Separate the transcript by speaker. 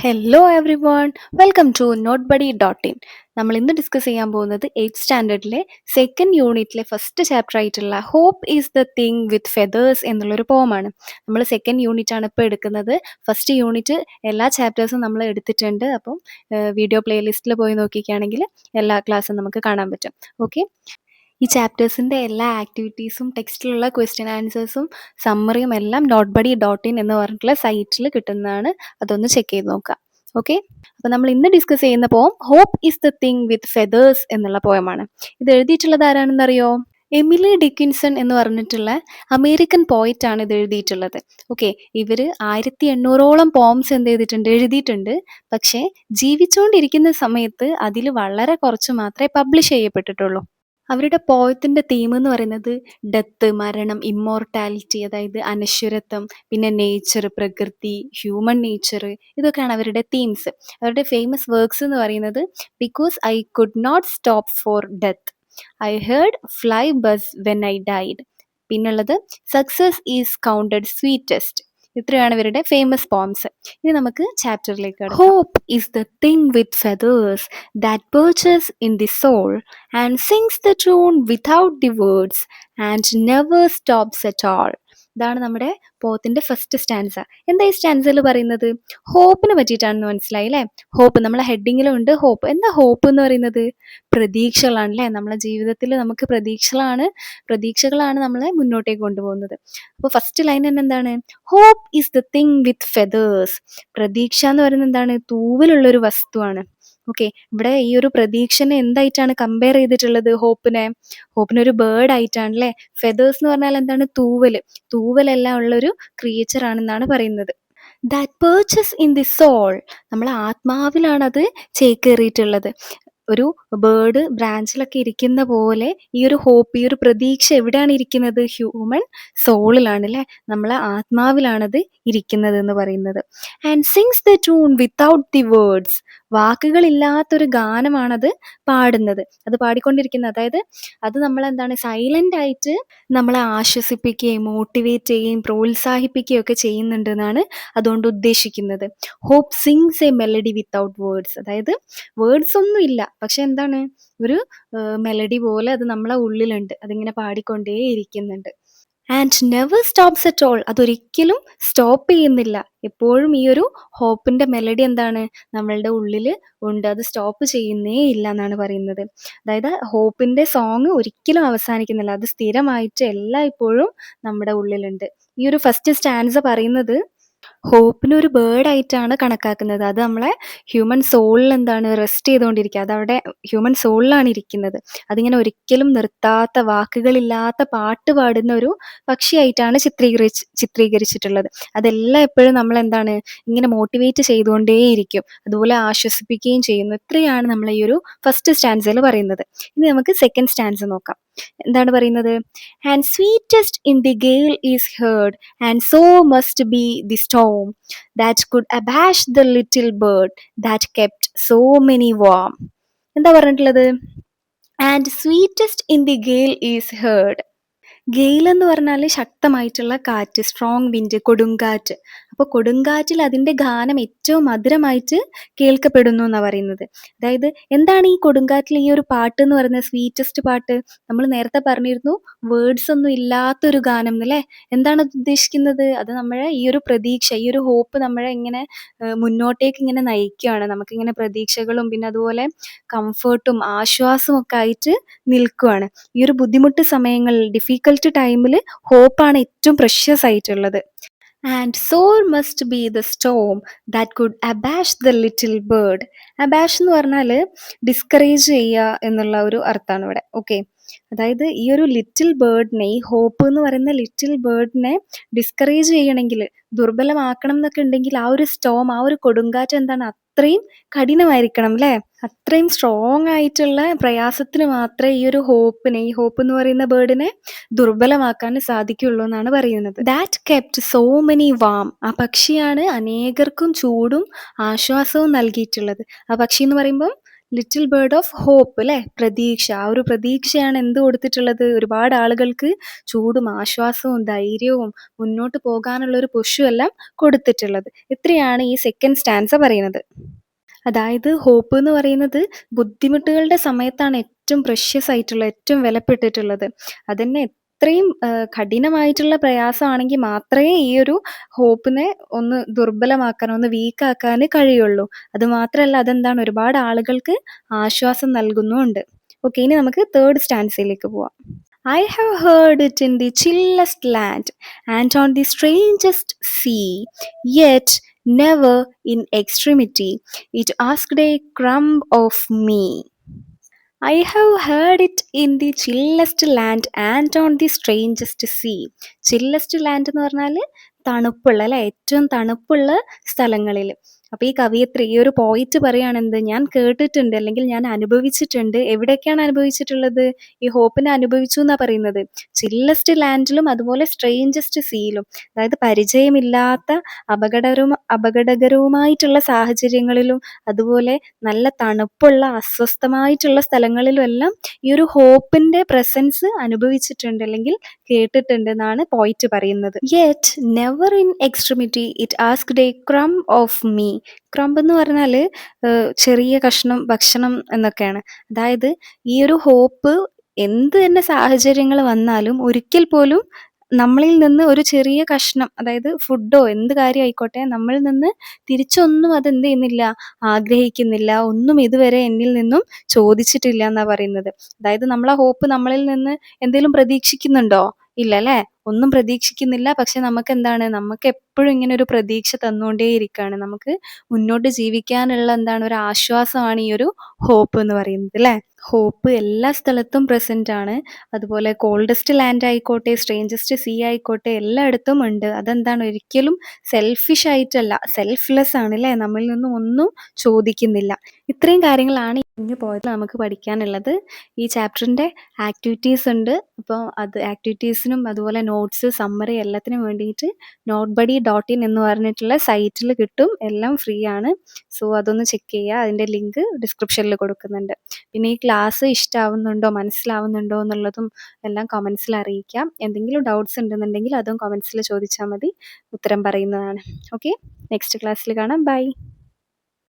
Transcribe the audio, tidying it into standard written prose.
Speaker 1: Hello everyone, welcome to note buddy dot in. നമ്മൾ ഇന്ന് discuss ചെയ്യാൻ പോകുന്നത് 8th സ്റ്റാൻഡേർഡിലെ സെക്കൻഡ് യൂണിറ്റിലെ ഫസ്റ്റ് ചാപ്റ്റർ ആയിട്ടുള്ള hope is the thing with feathers എന്നുള്ളൊരു പോമാണ്. നമ്മൾ സെക്കൻഡ് യൂണിറ്റ് ആണ് ഇപ്പോൾ എടുക്കുന്നത്. ഫസ്റ്റ് യൂണിറ്റ് എല്ലാ ചാപ്റ്റേഴ്സും നമ്മൾ എടുത്തിട്ടുണ്ട്. അപ്പം വീഡിയോ പ്ലേലിസ്റ്റിൽ പോയി നോക്കിക്കുകയാണെങ്കിൽ എല്ലാ ക്ലാസ്സും നമുക്ക് കാണാൻ പറ്റും. ഓക്കെ, ഈ ചാപ്റ്റേഴ്സിൻ്റെ എല്ലാ ആക്ടിവിറ്റീസും ടെക്സ്റ്റിലുള്ള ക്വസ്റ്റ്യൻ ആൻസേഴ്സും സമ്മറിയും എല്ലാം നോട്ട് ബഡി ഡോട്ട് ഇൻ എന്ന് പറഞ്ഞിട്ടുള്ള സൈറ്റിൽ കിട്ടുന്നതാണ്. അതൊന്ന് ചെക്ക് ചെയ്ത് നോക്കാം. ഓക്കെ, അപ്പോൾ നമ്മൾ ഇന്ന് ഡിസ്കസ് ചെയ്യുന്ന poem hope is the thing with feathers എന്നുള്ള പോയമാണ്. ഇത് എഴുതിയിട്ടുള്ളത് ആരാണെന്നറിയോ? എമിലി ഡിക്കിൻസൺ എന്ന് പറഞ്ഞിട്ടുള്ള അമേരിക്കൻ പോയിറ്റ് ആണ് ഇത് എഴുതിയിട്ടുള്ളത്. ഓക്കെ, ഇവർ 1800ഓളം പോംസ് എന്ത് ചെയ്തിട്ടുണ്ട്, എഴുതിയിട്ടുണ്ട്. പക്ഷേ ജീവിച്ചുകൊണ്ടിരിക്കുന്ന സമയത്ത് അതിൽ വളരെ കുറച്ച് മാത്രമേ പബ്ലിഷ് ചെയ്യപ്പെട്ടിട്ടുള്ളൂ. അവരുടെ പോയത്തിൻ്റെ തീം എന്ന് പറയുന്നത് ഡെത്ത്, മരണം, ഇമ്മോർട്ടാലിറ്റി, അതായത് അനശ്വരത്വം, പിന്നെ നേച്ചർ, പ്രകൃതി, ഹ്യൂമൻ നേച്ചർ, ഇതൊക്കെയാണ് അവരുടെ തീംസ്. അവരുടെ ഫേമസ് വർക്ക്സ് എന്ന് പറയുന്നത് because I could not stop for death, I heard fly buzz when I died, പിന്നുള്ളത് സക്സസ് ഈസ് കൗണ്ടഡ് സ്വീറ്റസ്റ്റ്. ഇത്രയാണ് ഇവരുടെ ഫേമസ് പോംസ്. ഇനി നമുക്ക് ചാപ്റ്ററിലേക്ക് കടക്കാം. Hope is the thing with feathers that perches in the soul and sings the tune without the words and never stops at all. ഇതാണ് നമ്മുടെ പോത്തിൻ്റെ first stanza. എന്താ ഈ സ്റ്റാൻസയിൽ പറയുന്നത്? ഹോപ്പിനെ പറ്റിയിട്ടാണെന്ന് മനസ്സിലായി അല്ലേ? ഹോപ്പ് നമ്മളെ ഹെഡിങ്ങിലുണ്ട്. ഹോപ്പ് എന്താ ഹോപ്പ് എന്ന് പറയുന്നത്? പ്രതീക്ഷകളാണ് അല്ലേ? നമ്മളെ ജീവിതത്തിൽ നമുക്ക് പ്രതീക്ഷകളാണ് നമ്മളെ മുന്നോട്ടേക്ക് കൊണ്ടുപോകുന്നത്. അപ്പോൾ ഫസ്റ്റ് ലൈൻ തന്നെ എന്താണ്? Hope is the thing with feathers. പ്രതീക്ഷ എന്ന് പറയുന്നത് എന്താണ്? തൂവലുള്ളൊരു വസ്തുവാണ്. ഓക്കെ, ഇവിടെ ഈ ഒരു പ്രതീക്ഷനെ എന്തായിട്ടാണ് കമ്പയർ ചെയ്തിട്ടുള്ളത്? ഹോപ്പിനെ ഒരു ബേർഡ് ആയിട്ടാണ് അല്ലേ? ഫെതേഴ്സ് എന്ന് പറഞ്ഞാൽ എന്താണ്? തൂവലെല്ലാം ഉള്ളൊരു ക്രിയേച്ചർ ആണെന്നാണ് പറയുന്നത്. That purchase in the soul, നമ്മളെ ആത്മാവിലാണ് അത് ചേക്കേറിയിട്ടുള്ളത്. ഒരു ബേർഡ് ബ്രാഞ്ചിലൊക്കെ ഇരിക്കുന്ന പോലെ ഈ ഒരു ഹോപ്പ്, ഈ ഒരു പ്രതീക്ഷ എവിടെയാണ് ഇരിക്കുന്നത്? ഹ്യൂമൻ സോളിലാണ് അല്ലേ? നമ്മളെ ആത്മാവിലാണത് ഇരിക്കുന്നത് എന്ന് പറയുന്നത്. And sings the tune without the words, വാക്കുകളില്ലാത്തൊരു ഗാനമാണത് പാടുന്നത്. അത് പാടിക്കൊണ്ടിരിക്കുന്നത്, അതായത് അത് നമ്മളെന്താണ് സൈലൻ്റ് ആയിട്ട് നമ്മളെ ആശ്വസിപ്പിക്കുകയും മോട്ടിവേറ്റ് ചെയ്യുകയും പ്രോത്സാഹിപ്പിക്കുകയും ഒക്കെ ചെയ്യുന്നുണ്ട് എന്നാണ് അതുകൊണ്ട് ഉദ്ദേശിക്കുന്നത്. Hope sings a melody without words, അതായത് വേർഡ്സ് ഒന്നും ഇല്ല, പക്ഷെ എന്താണ് ഒരു മെലഡി പോലെ അത് നമ്മളെ ഉള്ളിലുണ്ട്, അതിങ്ങനെ പാടിക്കൊണ്ടേ ഇരിക്കുന്നുണ്ട്. And never stops at all, അതൊരിക്കലും സ്റ്റോപ്പ് ചെയ്യുന്നില്ല. എപ്പോഴും ഈ ഒരു ഹോപ്പിൻ്റെ മെലഡി എന്താണ് നമ്മളുടെ ഉള്ളിൽ ഉണ്ട്, അത് സ്റ്റോപ്പ് ചെയ്യുന്നേ ഇല്ല എന്നാണ് പറയുന്നത്. അതായത് ഹോപ്പിൻ്റെ സോങ് ഒരിക്കലും അവസാനിക്കുന്നില്ല, അത് സ്ഥിരമായിട്ട് എല്ലായ്പ്പോഴും നമ്മുടെ ഉള്ളിലുണ്ട്. ഈ ഒരു ഫസ്റ്റ് സ്റ്റാൻസ പറയുന്നത് ഹോപ്പിനെ ഒരു ബേർഡ് ആയിട്ടാണ് കണക്കാക്കുന്നത്. അത് നമ്മളെ ഹ്യൂമൻ സോളിൽ എന്താണ് റെസ്റ്റ് ചെയ്തുകൊണ്ടിരിക്കുക, അതവിടെ ഹ്യൂമൻ സോളിലാണ് ഇരിക്കുന്നത്. അതിങ്ങനെ ഒരിക്കലും നിർത്താത്ത, വാക്കുകളില്ലാത്ത പാട്ട് പാടുന്ന ഒരു പക്ഷിയായിട്ടാണ് ചിത്രീകരിച്ചിട്ടുള്ളത്. അതെല്ലാം എപ്പോഴും നമ്മളെന്താണ് ഇങ്ങനെ മോട്ടിവേറ്റ് ചെയ്തുകൊണ്ടേയിരിക്കും, അതുപോലെ ആശ്വസിപ്പിക്കുകയും ചെയ്യുന്നു. ഇത്രയാണ് നമ്മൾ ഈ ഒരു ഫസ്റ്റ് സ്റ്റാൻസയിൽ പറയുന്നത്. ഇനി നമുക്ക് സെക്കൻഡ് സ്റ്റാൻസ് നോക്കാം. എന്താണ് പറയുന്നത്? And sweetest in the gale is heard and sore must be the storm that could abash the little bird that kept so many warm. എന്താ പറഞ്ഞിട്ടുള്ളത്? And sweetest in the gale is heard. Gale എന്ന് പറഞ്ഞാൽ ശക്തമായിട്ടുള്ള കാറ്റ്, strong wind, കൊടുങ്കാറ്റ്. അപ്പോൾ കൊടുങ്കാറ്റിൽ അതിൻ്റെ ഗാനം ഏറ്റവും മധുരമായിട്ട് കേൾക്കപ്പെടുന്നു എന്നാണ് പറയുന്നത്. അതായത് എന്താണ് ഈ കൊടുങ്കാറ്റിൽ ഈ ഒരു പാട്ട് എന്ന് പറയുന്നത്? സ്വീറ്റസ്റ്റ് പാട്ട്. നമ്മൾ നേരത്തെ പറഞ്ഞിരുന്നു വേർഡ്സ് ഒന്നും ഇല്ലാത്തൊരു ഗാനം എന്നല്ലേ? എന്താണ് അത് ഉദ്ദേശിക്കുന്നത്? അത് നമ്മളെ ഈ ഒരു പ്രതീക്ഷ, ഈ ഒരു ഹോപ്പ് നമ്മളെ ഇങ്ങനെ മുന്നോട്ടേക്ക് ഇങ്ങനെ നയിക്കുകയാണ്. നമുക്കിങ്ങനെ പ്രതീക്ഷകളും പിന്നെ അതുപോലെ കംഫർട്ടും ആശ്വാസവും ഒക്കെ ആയിട്ട് നിൽക്കുകയാണ്. ഈ ഒരു ബുദ്ധിമുട്ട് സമയങ്ങളിൽ, ഡിഫിക്കൽട്ട് ടൈമിൽ ഹോപ്പാണ് ഏറ്റവും പ്രഷ്യസ് ആയിട്ടുള്ളത്. And sore must be the storm that could abash the little bird. Abash എന്ന് പറഞ്ഞാൽ ഡിസ്കറേജ് ചെയ്യുക എന്നുള്ള ഒരു അർത്ഥമാണ് ഇവിടെ. ഓക്കെ, അതായത് ഈ ഒരു ലിറ്റിൽ ബേർഡിനെ, ഈ ഹോപ്പ് എന്ന് പറയുന്ന ലിറ്റിൽ ബേർഡിനെ ഡിസ്കറേജ് ചെയ്യണമെങ്കിൽ, ദുർബലമാക്കണം എന്നൊക്കെ ഉണ്ടെങ്കിൽ ആ ഒരു സ്റ്റോം, ആ ഒരു കൊടുങ്കാറ്റ് എന്താണ് അത്രയും കഠിനമായിരിക്കണം അല്ലേ? അത്രയും സ്ട്രോങ് ആയിട്ടുള്ള പ്രയാസത്തിന് മാത്രമേ ഈ ഒരു ഹോപ്പിനെ, ഈ ഹോപ്പ് എന്ന് പറയുന്ന ബേർഡിനെ ദുർബലമാക്കാൻ സാധിക്കുള്ളൂ എന്നാണ് പറയുന്നത്. That kept so many warm, ആ പക്ഷിയാണ് അനേകർക്കും ചൂടും ആശ്വാസവും നൽകിയിട്ടുള്ളത്. ആ പക്ഷി എന്ന് പറയുമ്പം ലിറ്റിൽ ബേർഡ് ഓഫ് ഹോപ്പ് അല്ലേ? പ്രതീക്ഷ. ആ ഒരു പ്രതീക്ഷയാണ് എന്ത് കൊടുത്തിട്ടുള്ളത്? ഒരുപാട് ആളുകൾക്ക് ചൂടും ആശ്വാസവും ധൈര്യവും മുന്നോട്ട് പോകാനുള്ള ഒരു പുഷും എല്ലാം കൊടുത്തിട്ടുള്ളത്. ഇത്രയാണ് ഈ സെക്കൻഡ് സ്റ്റാൻസ പറയുന്നത്. അതായത് ഹോപ്പ് എന്ന് പറയുന്നത് ബുദ്ധിമുട്ടുകളുടെ സമയത്താണ് ഏറ്റവും പ്രഷ്യസ് ആയിട്ടുള്ള, ഏറ്റവും വിലപ്പെട്ടിട്ടുള്ളത്. അതന്നെ എത്രയും കഠിനമായിട്ടുള്ള പ്രയാസമാണെങ്കിൽ മാത്രമേ ഈ ഒരു ഹോപ്പിനെ ഒന്ന് ദുർബലമാക്കാൻ, ഒന്ന് വീക്കാക്കാൻ കഴിയുള്ളൂ. അത് മാത്രമല്ല അതെന്താണ് ഒരുപാട് ആളുകൾക്ക് ആശ്വാസം നൽകുന്നുമുണ്ട്. ഓക്കെ, ഇനി നമുക്ക് തേർഡ് സ്റ്റാൻസയിലേക്ക് പോവാം. I have heard it in the chillest land and on the strangest sea, yet never in extremity it asked a crumb of me. I have heard it in the chillest land and on the strangest sea. Chillest land എന്ന് പറഞ്ഞാൽ തണുപ്പുള്ള അല്ലെ, ഏറ്റവും തണുപ്പുള്ള സ്ഥലങ്ങളിൽ. അപ്പോൾ ഈ കവിയത്രി, ഈ ഒരു പോയിറ്റ് പറയുകയാണെന്ത്, ഞാൻ കേട്ടിട്ടുണ്ട് അല്ലെങ്കിൽ ഞാൻ അനുഭവിച്ചിട്ടുണ്ട്. എവിടെയൊക്കെയാണ് അനുഭവിച്ചിട്ടുള്ളത്? ഈ ഹോപ്പിനെ അനുഭവിച്ചു എന്നാണ് പറയുന്നത്. ചില്ലസ്റ്റ് ലാൻഡിലും അതുപോലെ സ്ട്രേഞ്ചസ്റ്റ് സീയിലും, അതായത് പരിചയമില്ലാത്ത അപകടകരവുമായിട്ടുള്ള സാഹചര്യങ്ങളിലും അതുപോലെ നല്ല തണുപ്പുള്ള അസ്വസ്ഥമായിട്ടുള്ള സ്ഥലങ്ങളിലും എല്ലാം ഈ ഒരു ഹോപ്പിന്റെ പ്രസൻസ് അനുഭവിച്ചിട്ടുണ്ട് അല്ലെങ്കിൽ കേട്ടിട്ടുണ്ട് എന്നാണ് പോയിറ്റ് പറയുന്നത്. Yet never in extremity it asked A crumb of me. Crumb എന്ന് പറഞ്ഞാൽ ചെറിയ കഷ്ണം ഭക്ഷണം എന്നൊക്കെയാണ്. അതായത് ഈ ഒരു ഹോപ്പ് എന്ത് തന്നെ സാഹചര്യങ്ങൾ വന്നാലും ഒരിക്കൽ പോലും നമ്മളിൽ നിന്ന് ഒരു ചെറിയ കഷ്ണം, അതായത് ഫുഡോ എന്ത് കാര്യം ആയിക്കോട്ടെ, നമ്മളിൽ നിന്ന് തിരിച്ചൊന്നും അത് എന്ത് ചെയ്യുന്നില്ല, ആഗ്രഹിക്കുന്നില്ല. ഒന്നും ഇതുവരെ എന്നിൽ നിന്നും ചോദിച്ചിട്ടില്ല എന്നാ പറയുന്നത്. അതായത് നമ്മളെ ഹോപ്പ് നമ്മളിൽ നിന്ന് എന്തെങ്കിലും പ്രതീക്ഷിക്കുന്നുണ്ടോ? ഇല്ല അല്ലേ? ഒന്നും പ്രതീക്ഷിക്കുന്നില്ല. പക്ഷെ നമുക്ക് എന്താണ്, നമുക്ക് എപ്പോഴും ഇങ്ങനെ ഒരു പ്രതീക്ഷ തന്നുകൊണ്ടേയിരിക്കുകയാണ്. നമുക്ക് മുന്നോട്ട് ജീവിക്കാനുള്ള എന്താണ്, ഒരു ആശ്വാസമാണ് ഈ ഒരു ഹോപ്പ് എന്ന് പറയുന്നത് അല്ലേ? ഹോപ്പ് എല്ലാ സ്ഥലത്തും പ്രസന്റ് ആണ്. അതുപോലെ കോൾഡസ്റ്റ് ലാൻഡ് ആയിക്കോട്ടെ, സ്ട്രേഞ്ചസ്റ്റ് സീ ആയിക്കോട്ടെ, എല്ലായിടത്തും ഉണ്ട്. അതെന്താണ്, ഒരിക്കലും സെൽഫിഷ് ആയിട്ടല്ല, സെൽഫ്ലെസ് ആണ് അല്ലേ? നമ്മളിൽ നിന്നും ഒന്നും ചോദിക്കുന്നില്ല. ഇത്രയും കാര്യങ്ങളാണ് ഇനി പോയത് നമുക്ക് പഠിക്കാനുള്ളത്. ഈ ചാപ്റ്ററിൻ്റെ ആക്ടിവിറ്റീസ് ഉണ്ട്. അപ്പോൾ അത് ആക്ടിവിറ്റീസിനും അതുപോലെ നോട്ട്സ്, സമ്മറി എല്ലാത്തിനും വേണ്ടിയിട്ട് notebuddy.in എന്ന് പറഞ്ഞിട്ടുള്ള സൈറ്റിൽ കിട്ടും. എല്ലാം ഫ്രീ ആണ്. സോ അതൊന്ന് ചെക്ക് ചെയ്യുക. അതിൻ്റെ ലിങ്ക് ഡിസ്ക്രിപ്ഷനിൽ കൊടുക്കുന്നുണ്ട്. പിന്നെ ഈ ക്ലാസ് ഇഷ്ടമാവുന്നുണ്ടോ, മനസ്സിലാവുന്നുണ്ടോ എന്നുള്ളതും എല്ലാം കമൻസിൽ അറിയിക്കാം. എന്തെങ്കിലും ഡൗട്ട്സ് ഉണ്ടെന്നുണ്ടെങ്കിൽ അതും കമൻസിൽ ചോദിച്ചാൽ മതി, ഉത്തരം പറയുന്നതാണ്. ഓക്കെ, നെക്സ്റ്റ് ക്ലാസ്സിൽ കാണാം. ബൈ.